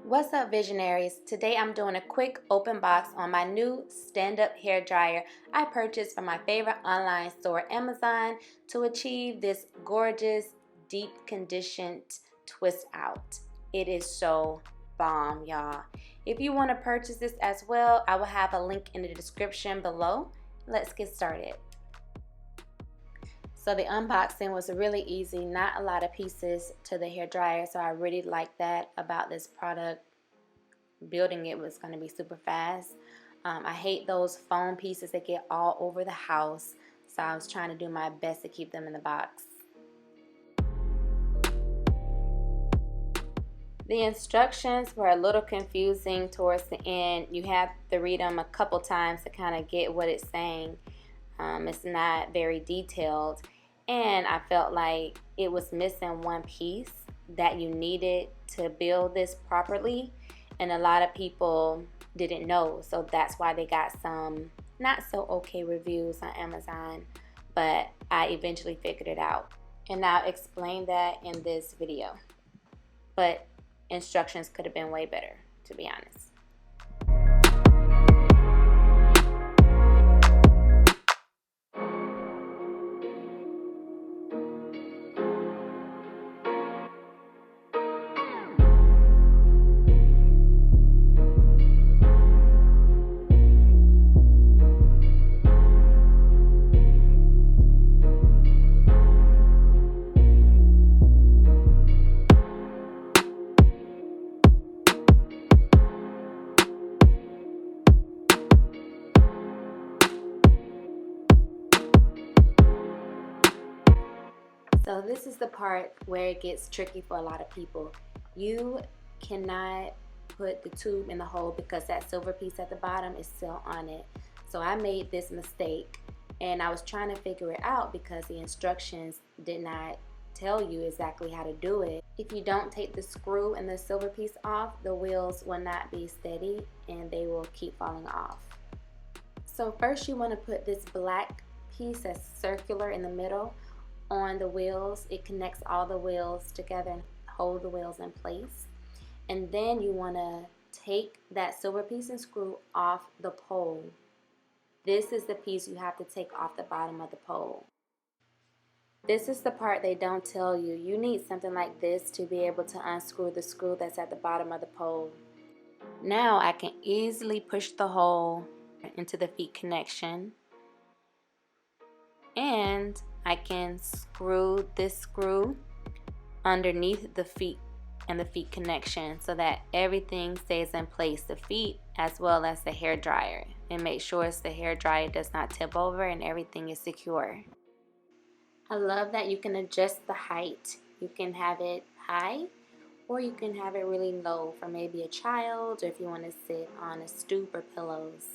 What's up, visionaries? Today I'm doing a quick open box on my new stand-up hair dryer I purchased from my favorite online store, Amazon, to achieve this gorgeous deep conditioned twist out. It is so bomb, y'all. If you want to purchase this as well, I will have a link in the description below. Let's get started. So the unboxing was really easy, not a lot of pieces to the hair dryer, so I really like that about this product. Building it was going to be super fast. I hate those foam pieces that get all over the house, so I was trying to do my best to keep them in the box. The instructions were a little confusing towards the end. You have to read them a couple times to kind of get what it's saying. It's not very detailed, and I felt like it was missing one piece that you needed to build this properly, and a lot of people didn't know, so that's why they got some not so okay reviews on Amazon, but I eventually figured it out, and I'll explain that in this video. But instructions could have been way better, to be honest. So this is the part where it gets tricky for a lot of people. You cannot put the tube in the hole because that silver piece at the bottom is still on it. So I made this mistake, and I was trying to figure it out because the instructions did not tell you exactly how to do it. If you don't take the screw and the silver piece off, the wheels will not be steady and they will keep falling off. So first you want to put this black piece that's circular in the middle on the wheels. It connects all the wheels together and hold the wheels in place. And then you want to take that silver piece and screw off the pole. This is the piece you have to take off the bottom of the pole. This is the part they don't tell you. You need something like this to be able to unscrew the screw that's at the bottom of the pole. Now I can easily push the hole into the feet connection, and I can screw this screw underneath the feet and the feet connection so that everything stays in place, the feet as well as the hair dryer, and make sure the hair dryer does not tip over and everything is secure. I love that you can adjust the height. You can have it high or you can have it really low for maybe a child, or if you want to sit on a stoop or pillows.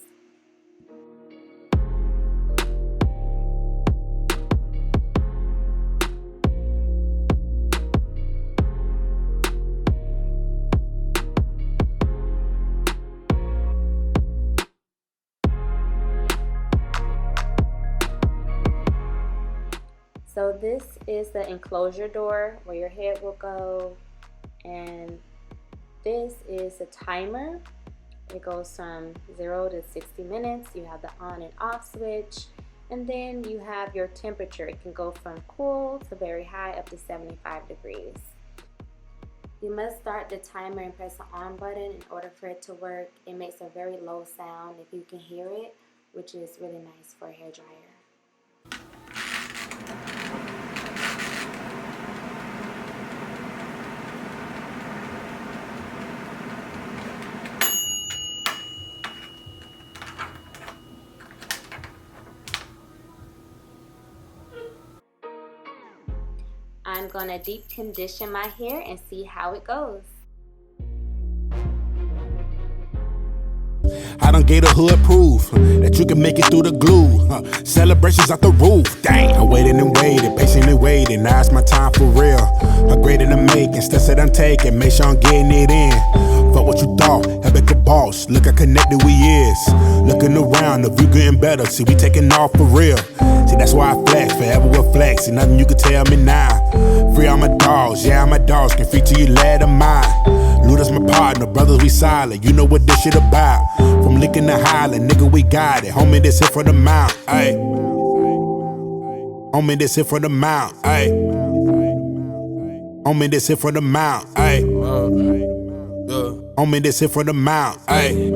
So this is the enclosure door where your head will go, and this is the timer. It goes from 0 to 60 minutes. You have the on and off switch, and then you have your temperature. It can go from cool to very high up to 75 degrees. You must start the timer and press the on button in order for it to work. It makes a very low sound if you can hear it, which is really nice for a hair dryer. I'm gonna deep condition my hair and see how it goes. I done gave the hood proof that you can make it through the glue. Celebrations off the roof. Dang, I waited and waited, patiently waiting. Now it's my time for real. Upgraded and making, steps that I'm taking. Make sure I'm getting it in. Fuck what you thought, have it the boss. Look how connected we is. Looking around, the view getting better. See, we taking off for real. See, that's why I flex, forever will flex. And nothing you can tell me now. Free all my dogs, yeah, all my dogs. Can free till you let them mine. Knew that's my partner, brothers, we solid. You know what this shit about. From Lincoln to Highland, nigga, we got it. Homie, this hit for the mount, ayy. Homie, this hit for the mount, ayy. Homie, this hit for the mount, ayy. Homie, this hit for the mount, ayy.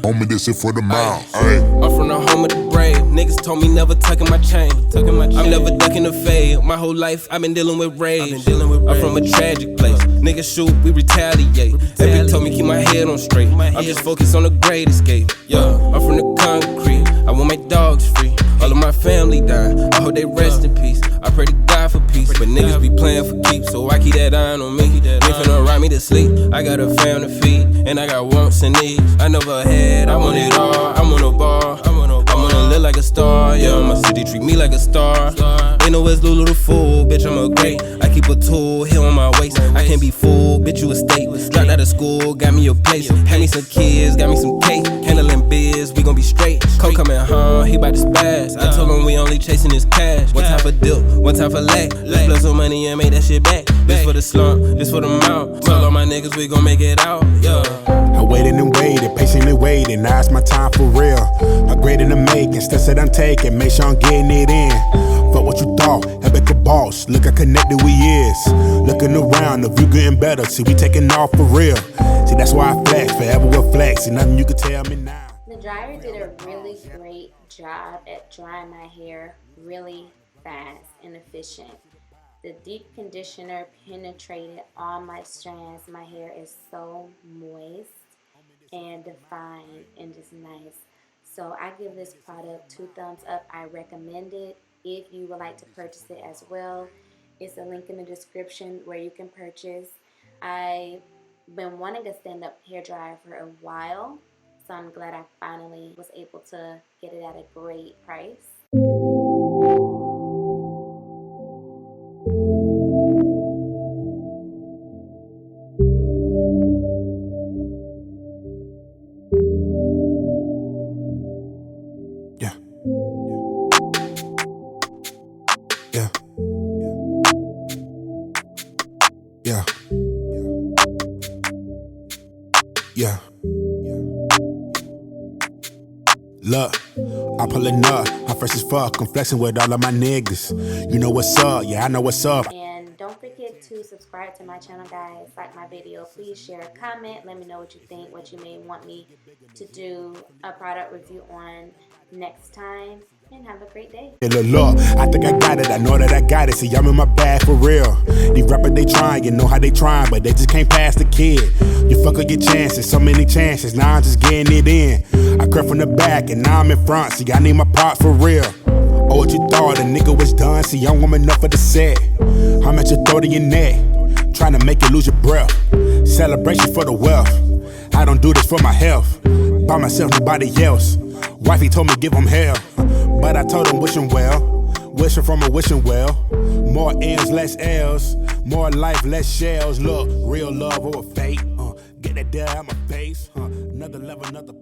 Homie, this hit for the mount, ayy. I'm from the home of the brave. Niggas told me never tucking my chain. I'm never ducking the fade. My whole life I've been dealing with rage. I'm from a tragic place. Niggas shoot, we retaliate. Every told me keep my head on straight. I'm just focused on the great escape. Yeah, I'm from the concrete. I want my dogs free. All of my family died. I hope they rest in peace. I pray to God for peace. But niggas be playing for keeps, so I keep that iron on me. They finna ride me to sleep. I got a family to feed, and I got wants and needs. I never had, I want it all. I'm on a bar. I wanna live like a star. Yeah, my city treat me like a star. Ain't no West Lulu the fool, bitch, I'm a great. I keep a tool here on my waist. I can't be fooled, bitch, you a state. Dropped out of school, got me a place. Had me some kids, got me some cake. Handling biz, we gon' be straight. Cole coming home, he bout to spaz. I told him we only chasing his cash. One time for dip, one time for lack. Let's blow some money and make that shit back. This for the slump, this for the mount. Tell all my niggas we gon' make it out, yeah. I waited and waited, patiently waiting. Now it's my time for real. Upgrading the making, steps that I'm taking. Make sure I'm getting it in. Fuck what you thought, Epic a boss. Look how connected we is. Looking around, the view getting better. See, we taking off for real. See, that's why I flex, forever will flex. See, nothing you can tell me now. The dryer did a really great job at drying my hair really fast and efficient. The deep conditioner penetrated all my strands. My hair is so moist and defined and just nice. So I give this product 2 thumbs up. I recommend it. If you would like to purchase it as well, it's a link in the description where you can purchase. I've been wanting a stand-up hair dryer for a while, so I'm glad I finally was able to get it at a great price. Yeah. Look, I'm pulling up. I'm fresh as fuck. I'm flexing with all of my niggas. You know what's up? Yeah, I know what's up. And don't forget to subscribe to my channel, guys. Like my video. Please share a comment. Let me know what you think, what you may want me to do a product review on next time. And have a great day. Hey, look, I think I got it. I know that I got it. See, I'm in my bag for real. These rappers, they trying, you know how they trying, but they just can't pass the kid. You fuck up your chances, so many chances. Now I'm just getting it in. I crept from the back, and now I'm in front. See, I need my part for real. Oh, what you thought? A nigga was done. See, I'm warm enough for the set. I'm at your throat of your neck, trying to make you lose your breath. Celebration for the wealth. I don't do this for my health. By myself, nobody else. Wifey told me give him hell, but I told him wish him well. Wishing from a wishing well. More M's, less L's. More life, less shells. Look, real love over fate. Get that there out my face. Another level, another